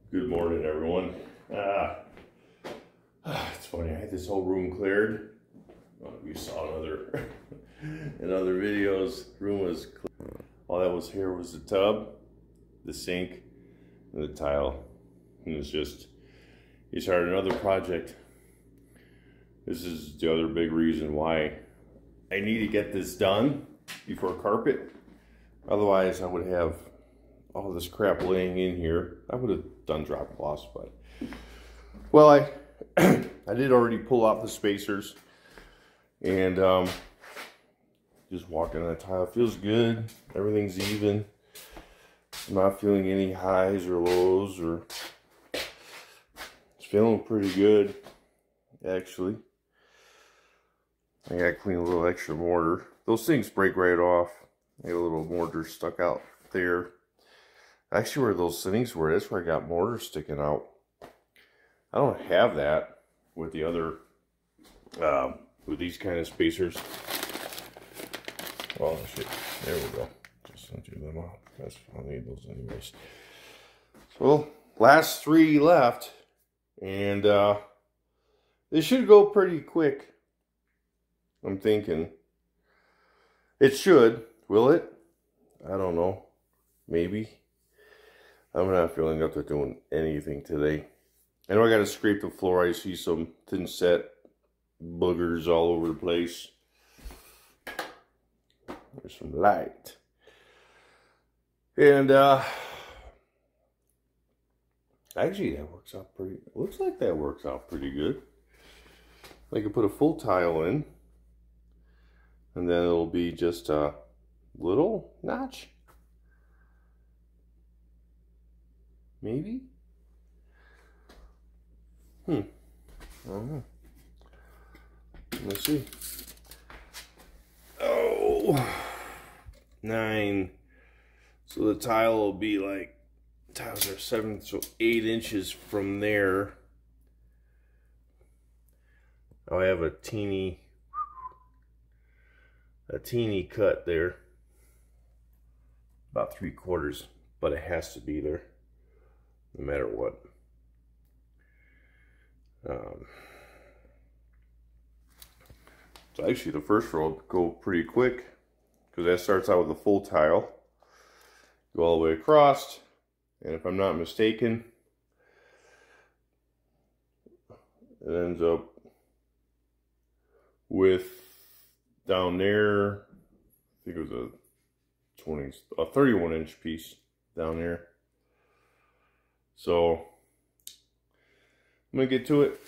Good morning, everyone. It's funny, I had this whole room cleared. You saw in other videos, room was clear. All that was here was the tub, the sink, and the tile. And it's just, he started another project. This is the other big reason why I need to get this done before carpet. Otherwise, I would have all this crap laying in here. I would have done drop cloths, but well, I did already pull out the spacers, and just walking on the tile feels good. Everything's even. I'm not feeling any highs or lows, or it's feeling pretty good actually. I gotta clean a little extra mortar. Those things break right off. I got a little mortar stuck out there. Actually, where those things were, that's where I got mortar sticking out. I don't have that with the other, with these kind of spacers. Oh shit, there we go. Just undo them out. I'll need those anyways. So, last three left, and this should go pretty quick. I'm thinking. It should. Will it? I don't know. Maybe. I'm not feeling up to doing anything today. I know I gotta scrape the floor. I see some thin set boogers all over the place. There's some light. And actually that works out pretty, looks like that works out pretty good. I can put a full tile in, and then it'll be just a little notch. Maybe? I don't know. Let's see. Oh, 9. So the tile will be like, tiles are 7, so 8 inches from there. Oh, I have a teeny cut there. About 3/4, but it has to be there. No matter what. So actually the first row will go pretty quick, because that starts out with a full tile. Go all the way across, and if I'm not mistaken, it ends up with down there, I think it was a 31-inch piece down there. So I'm gonna get to it,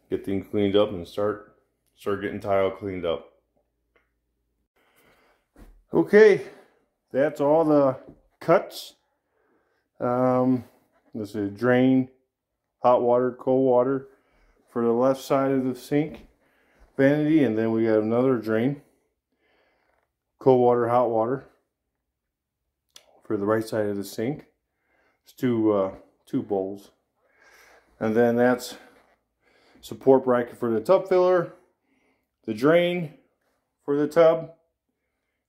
get things cleaned up, and start getting tile cleaned up. Okay, that's all the cuts. This is drain, hot water, cold water for the left side of the sink vanity, and then we got another drain, cold water, hot water for the right side of the sink. It's two bowls, and then that's support bracket for the tub filler, the drain for the tub,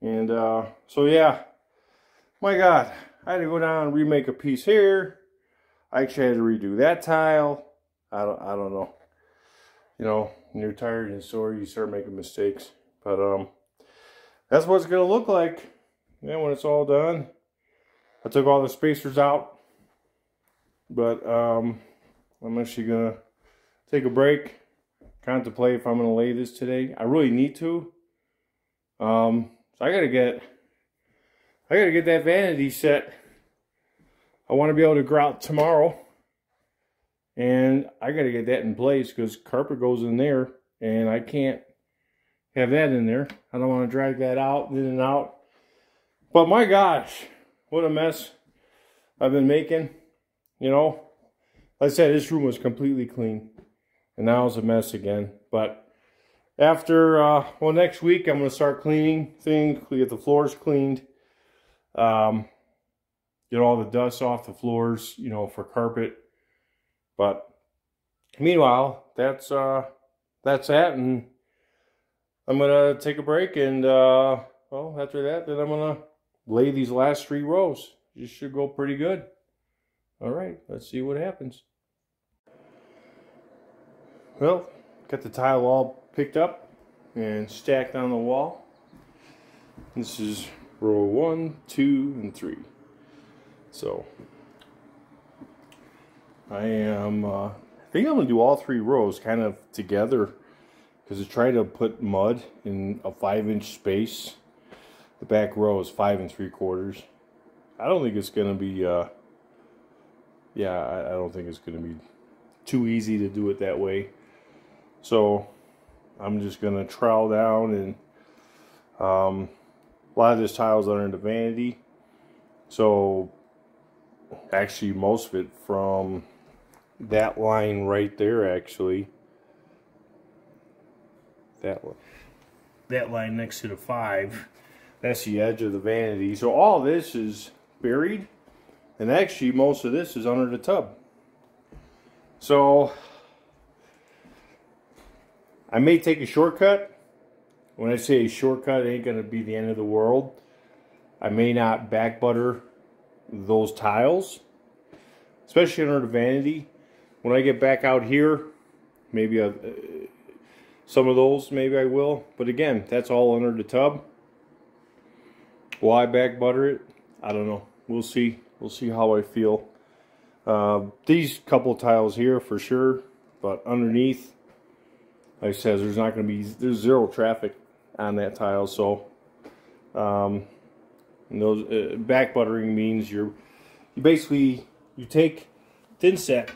and so yeah, my God, I had to go down and remake a piece here. I actually had to redo that tile. I don't know. You know, when you're tired and sore, you start making mistakes. But that's what it's gonna look like. Yeah, when it's all done. I took all the spacers out. But I'm actually gonna take a break, contemplate if I'm gonna lay this today. I really need to. So I gotta get that vanity set. I want to be able to grout tomorrow, and I gotta get that in place because carpet goes in there, and I can't have that in there. I don't want to drag that out, in and out. But my gosh, what a mess I've been making. You know, like I said, this room was completely clean, and now it's a mess again. But after, well, next week I'm going to start cleaning things, get the floors cleaned, get all the dust off the floors, you know, for carpet. But meanwhile, that's that, and I'm going to take a break, and, well, after that, then I'm going to lay these last 3 rows. This should go pretty good. All right, let's see what happens. Well, got the tile all picked up and stacked on the wall. This is row 1, 2, and 3. So I think I'm gonna do all 3 rows kind of together, because I try to put mud in a 5-inch space. The back row is 5 3/4. I don't think it's gonna be I don't think it's gonna be too easy to do it that way. So I'm just gonna trowel down, and a lot of this tile is under the vanity. So actually most of it from that line right there, actually. That line next to the 5, that's the edge of the vanity. So all this is buried, and actually most of this is under the tub. So I may take a shortcut. When I say a shortcut, it ain't gonna be the end of the world. I may not back butter those tiles, especially under the vanity. When I get back out here, maybe some of those maybe I will, but again, that's all under the tub. Will I back butter it? I don't know. We'll see. We'll see how I feel. These couple tiles here for sure, but underneath, like I said, there's zero traffic on that tile. So those back buttering means you take thin set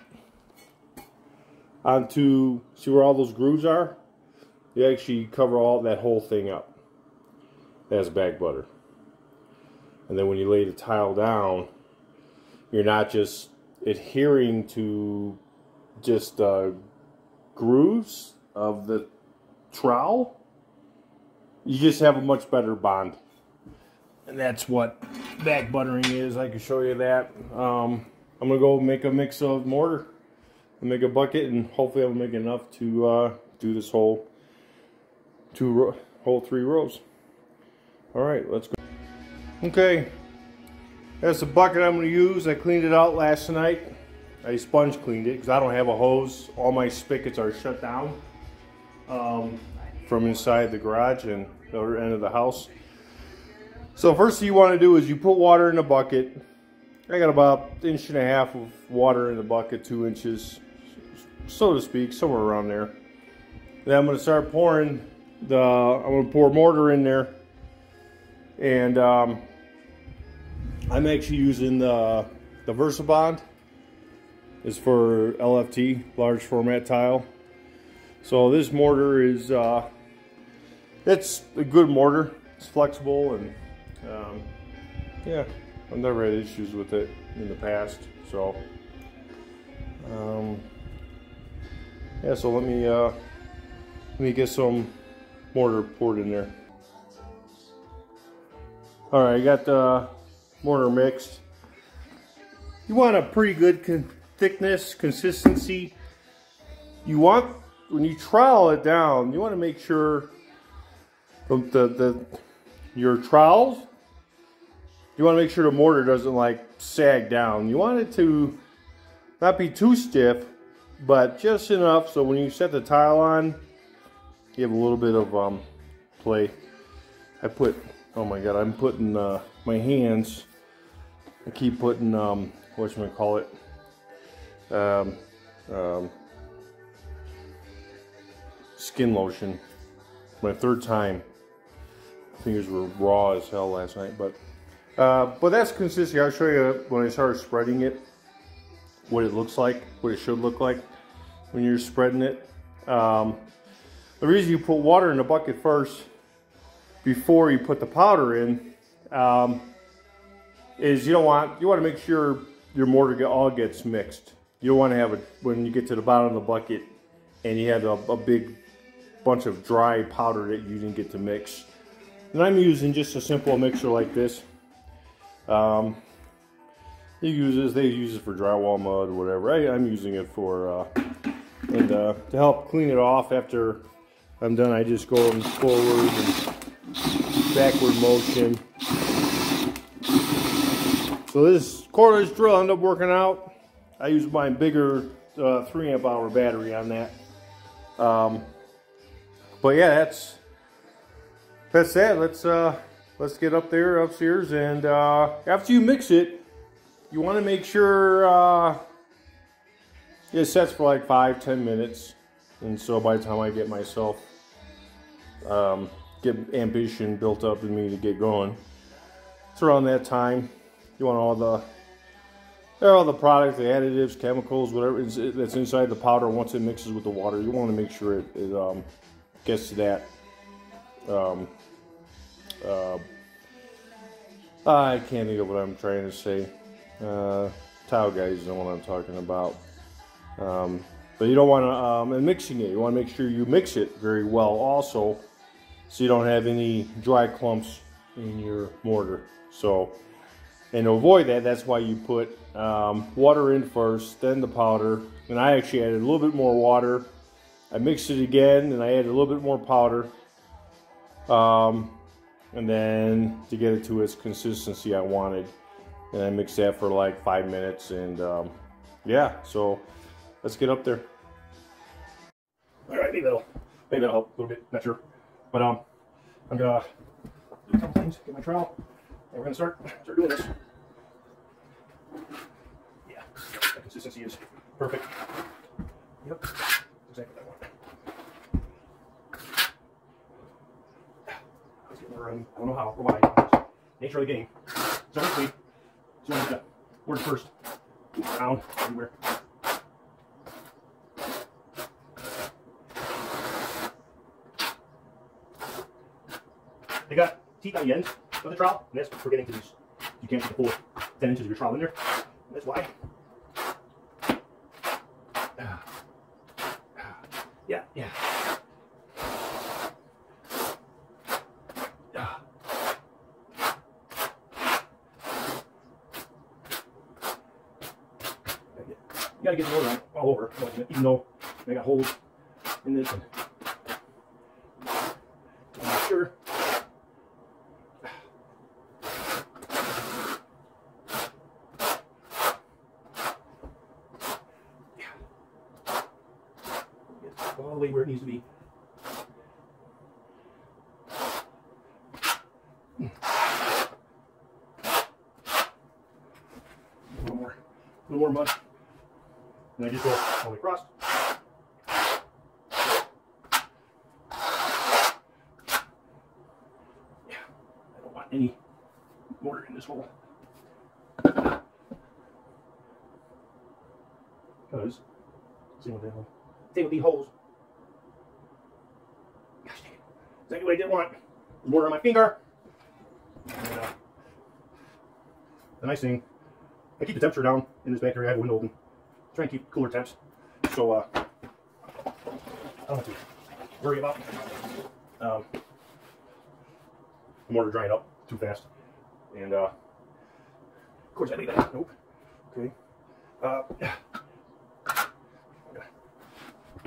onto, see where all those grooves are? You actually cover all that whole thing up. That's back butter. And then when you lay the tile down, you're not just adhering to just grooves of the trowel. You just have a much better bond. And that's what back buttering is. I can show you that. I'm gonna go make a mix of mortar and make a bucket, and hopefully I'll make enough to do this whole 3 rows. All right, let's go. Okay, that's the bucket I'm going to use. I cleaned it out last night. I sponge cleaned it because I don't have a hose. All my spigots are shut down from inside the garage and the other end of the house. So first thing you want to do is you put water in a bucket. I got about 1.5 inches of water in the bucket, 2 inches, so to speak, somewhere around there. Then I'm going to start pouring I'm going to pour mortar in there, and I'm actually using the VersaBond. It's for LFT, large format tile. So this mortar is it's a good mortar. It's flexible, and yeah, I've never had issues with it in the past. So yeah, so let me get some mortar poured in there. All right, I got the mortar mixed. You want a pretty good thickness, consistency. You want, when you trowel it down, you want to make sure your trowels, you want to make sure the mortar doesn't like sag down. You want it to not be too stiff, but just enough so when you set the tile on, you have a little bit of play. Oh my god, I'm putting my hands, I keep putting whatchamacallit, skin lotion. My 3rd time. Fingers were raw as hell last night, but that's consistency. I'll show you when I start spreading it what it looks like, what it should look like when you're spreading it. The reason you put water in the bucket first before you put the powder in is you want to make sure your mortar all gets mixed. You don't want to have it when you get to the bottom of the bucket and you have a big bunch of dry powder that you didn't get to mix. And I'm using just a simple mixer like this. They use it for drywall mud or whatever. I'm using it for to help clean it off after I'm done. I just go in forward and backward motion. So So this cordless drill ended up working out. I used my bigger 3 amp hour battery on that. But yeah, that's that. Let's get up there upstairs, and after you mix it, you want to make sure it sets for like 5-10 minutes. And so by the time I get myself get ambition built up in me to get going, it's around that time. You want all the products, the additives, chemicals, whatever that's inside the powder. Once it mixes with the water, you want to make sure it gets to that. I can't think of what I'm trying to say. Tile guys know what I'm talking about. But you don't want to, and mixing it, you want to make sure you mix it very well also, so you don't have any dry clumps in your mortar. So, and to avoid that, that's why you put water in first, then the powder. And I actually added a little bit more water. I mixed it again, and I added a little bit more powder. And then to get it to its consistency I wanted. And I mixed that for like 5 minutes, and yeah, so let's get up there. All right, maybe that'll help a little bit, not sure. But I'm gonna do a couple things, get my trowel, and we're gonna start doing this. Yeah, the consistency is perfect. Yep, exactly what I want. Let's get more running. I don't know how or why. Nature of the game. So hopefully, so I'm gonna work first. Down everywhere. They got teeth on the ends of the trowel, and that's for getting to these. You can't get the full 10 inches of your trowel in there. That's why. Yeah, yeah. You gotta get the water all over, even though they got holes in this. And make sure. All the way where it needs to be. A little more mud. And I just go all the way across. Yeah, I don't want any mortar in this hole. Because, same with these holes. Gosh dang it. Exactly what I didn't want. There's mortar on my finger. And, the nice thing, I keep the temperature down in this back area. I have a window open. Try and keep cooler temps. So, I don't have to worry about the mortar drying up too fast. And, of course, I leave that. Nope. Okay.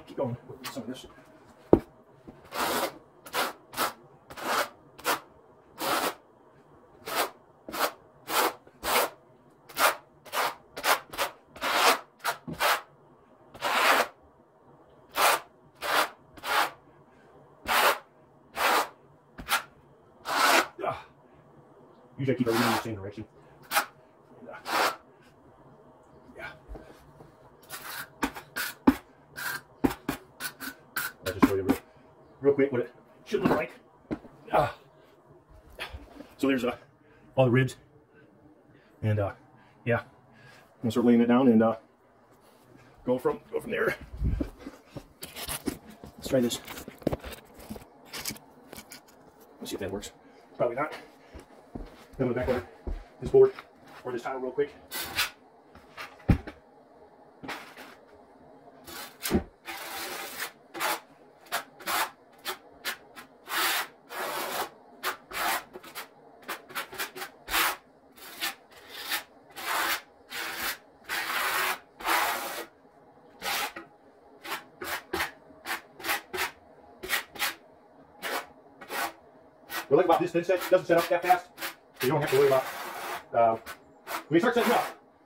Keep going with some of this. Usually I keep everything in the same direction. And, yeah. I'll just show you real quick what it should look like. So there's all the ribs. And yeah, I'm gonna start laying it down and go from there. Let's try this. Let's see if that works. Probably not. Then I'm back over this board or this tile real quick. What I like about this thin set, it doesn't set up that fast. So you don't have to worry about when you start setting up,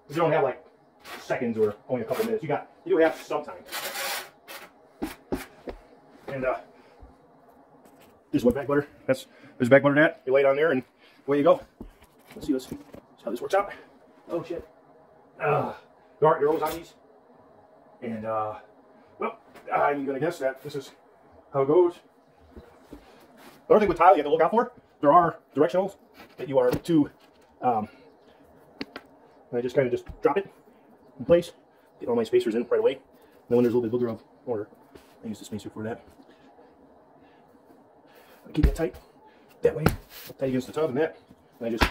you don't have like seconds or only a couple minutes. You do have some time. And this is what back butter. There's back butter at. You lay it on there and away you go. Let's see how this works out. Oh shit. Dart arrows on these. And well, I'm gonna guess that this is how it goes. The other thing with tile you have to look out for, there are directionals that you are to and I just kind of just drop it in place, get all my spacers in right away. And then when there's a little bit booger of order, I use the spacer for that. I keep it tight that way, tight against the tub and that. And I just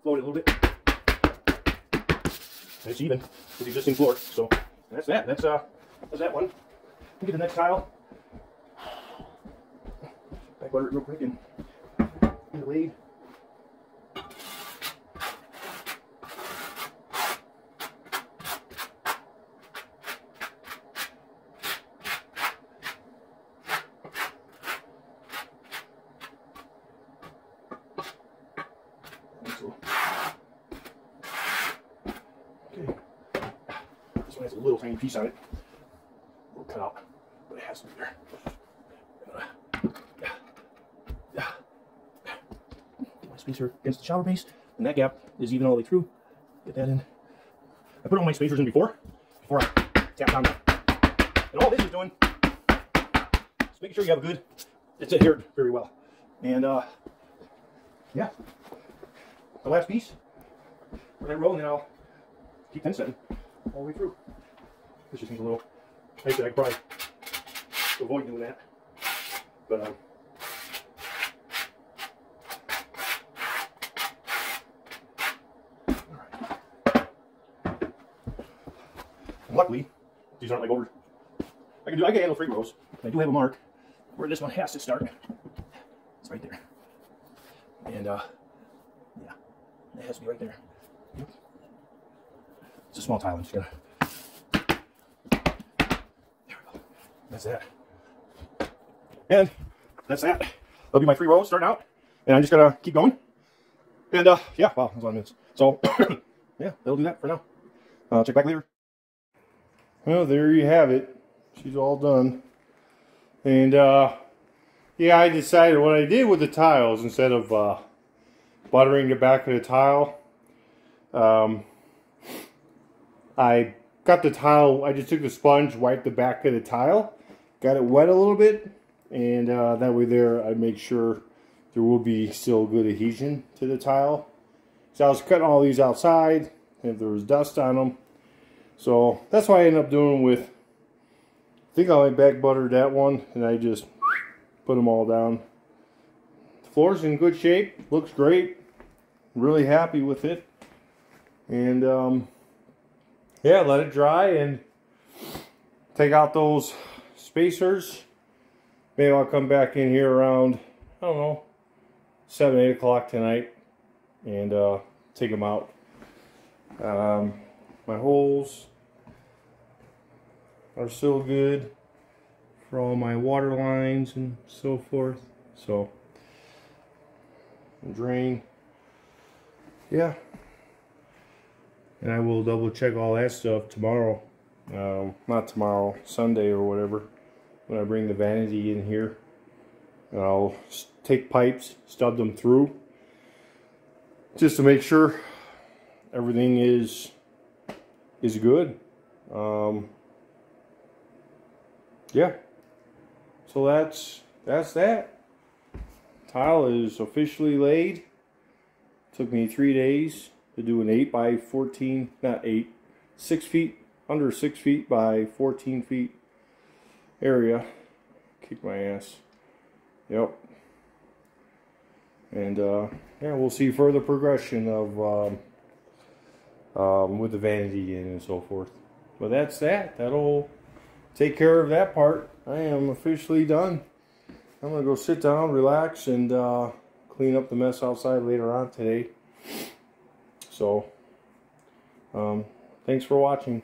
float it a little bit. And it's even with the existing floor. So that's that. That's that one. Get the next tile. Back butter it real quick and get it laid. Okay. This one has a little tiny piece on it. A little cut out, but it has to be there. Get my spacer against the shower base, and that gap is even all the way through. Get that in. I put all my spacers in before I tap down that. And all this is doing is making sure you have a good, it's adhered very well. And yeah, the last piece, let it roll, and then I'll keep 10 setting all the way through. This just needs a little, I said I could probably avoid doing that, but luckily, these aren't like over. I can handle 3 rows. I do have a mark where this one has to start. It's right there. And yeah, it has to be right there. It's a small tile. I'm just gonna. There we go. That's that. And that's that. That'll be my 3 rows starting out. And I'm just gonna keep going. And yeah, wow, that's a lot of minutes. So yeah, that'll do that for now. I'll check back later. Well, there you have it. She's all done. And yeah, I decided what I did with the tiles, instead of buttering the back of the tile, I got the tile, I just took the sponge, wiped the back of the tile, got it wet a little bit, and that way there I make sure there will be still good adhesion to the tile. So I was cutting all these outside, and if there was dust on them. So that's what I ended up doing with, I think I only back buttered that one, and I just put them all down. The floor's in good shape, looks great, really happy with it. And yeah, let it dry and take out those spacers. Maybe I'll come back in here around, I don't know, 7, 8 o'clock tonight and take them out. My holes are still good for all my water lines and so forth. So, drain. Yeah. And I will double check all that stuff tomorrow. Not tomorrow, Sunday or whatever, when I bring the vanity in here. And I'll take pipes, stub them through, just to make sure everything is good. Yeah. So that's that. Tile is officially laid. Took me 3 days to do an 8 by 14, not 8, 6 feet, under 6 feet by 14 feet area. Kick my ass. Yep. And yeah, we'll see further progression of with the vanity in and so forth. But that's that. That'll take care of that part. I am officially done. I'm gonna go sit down, relax, and clean up the mess outside later on today. So, thanks for watching.